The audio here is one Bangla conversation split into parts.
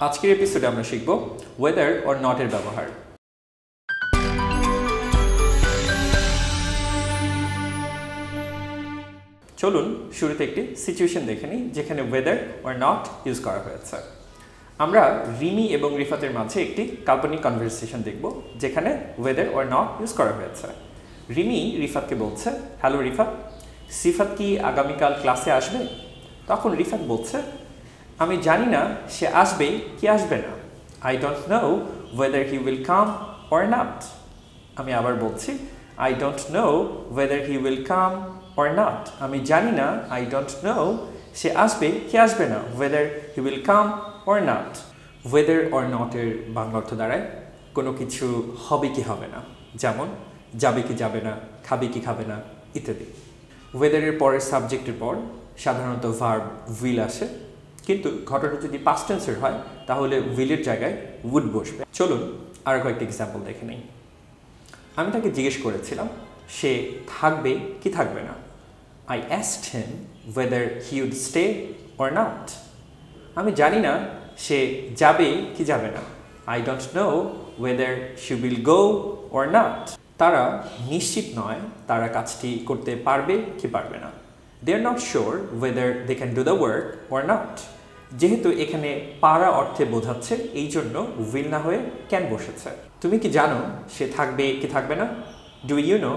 আজকের এপিসোডে আমরা শিখব ওয়েদার অর নট এর ব্যবহার। চলুন শুরুতে একটি সিচুয়েশন দেখে নিই যেখানে ওয়েদার অর নট ইউজ করা হয়েছে। আমরা রিমি এবং রিফাতের মাঝে একটি কাল্পনিক কনভারসেশন দেখব যেখানে ওয়েদার অর নট ইউজ করা হয়েছে। রিমি রিফাতকে বলছে, হ্যালো রিফাত, সিফাত কি আগামীকাল ক্লাসে আসবে? তখন রিফাত বলছে, আমি জানি না সে আসবে কি আসবে না। I don't know whether he will come or not. আমি আবার বলছি, I don't know whether he will come or not. আমি জানি না, আই ডোন্ট নো সে আসবে কি আসবে না, whether he will come or not. Whether or নটের বাংলা অর্থ দাঁড়ায় কোনো কিছু হবে কি হবে না, যেমন যাবে কি যাবে না, খাবে কি খাবে না ইত্যাদি। ওয়েদারের পরের সাবজেক্টের পর সাধারণত ভার্ব উইল আসে, কিন্তু ঘটনা যদি পাস্ট টেন্সের হয় তাহলে উইলের জায়গায় উড বসবে। চলুন আর কয়েকটি এক্সাম্পল দেখে নিই। আমি তাকে জিজ্ঞেস করেছিলাম সে থাকবে কি থাকবে না। I asked him whether he would stay or not. আমি জানি না সে যাবে কি যাবে না। I don't know whether she will go or not. তারা নিশ্চিত নয় তারা কাজটি করতে পারবে কি পারবে না। They are not sure whether they can do the work or not. যেহেতু এখানে পারা অর্থে বোঝাচ্ছে এই জন্য উইল না হয়ে ক্যান বসেছে। তুমি কি জানো সে থাকবে কি থাকবে না? Do you know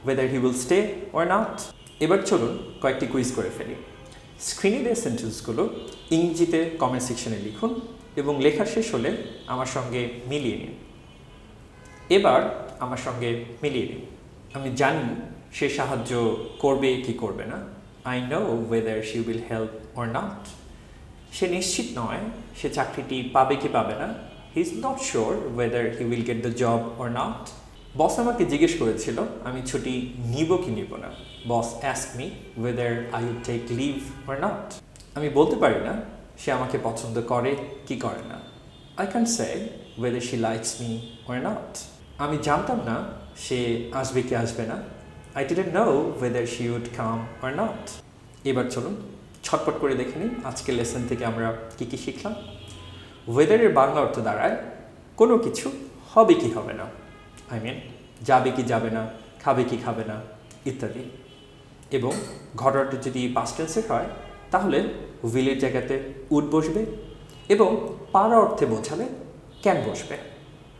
whether he will stay or not? এবার চলুন কয়েকটি কুইজ করে ফেলি। স্ক্রিনে দেওয়া সেন্টেন্সগুলো ইংরেজিতে কমেন্ট সেকশনে লিখুন এবং লেখা শেষ হলে আমার সঙ্গে মিলিয়ে নিন। এবার আমার সঙ্গে মিলিয়ে নিন। আমি জানি সে সাহায্য করবে কি করবে না। I know whether she will help or not. সে নিশ্চিত নয় সে চাকরিটি পাবে কি পাবে না। He is not sure whether he will get the job or not. Boss আমাকে জিজ্ঞেস করেছিল আমি ছুটি নিব কি নিব না। Boss ask me whether I would take leave or not. আমি বলতে পারি না সে আমাকে পছন্দ করে কি করে না। I can say whether she likes me or not. আমি জানতাম না সে আসবে কি আসবে না। I didn't know whether she would come or not. এবার চলুন ছটপট করে দেখে নিন আজকের লেসন থেকে আমরা কী কী শিখলাম। ওয়েদারের বাংলা অর্থ দাঁড়ায় কোনো কিছু হবে কি হবে না, আই মিন যাবে কি যাবে না, খাবে কি খাবে না ইত্যাদি। এবং ঘটনাটি যদি পাস্ট টেন্সের হয় তাহলে উইলের জায়গাতে উড বসবে এবং পারা অর্থে বোঝালে ক্যান বসবে।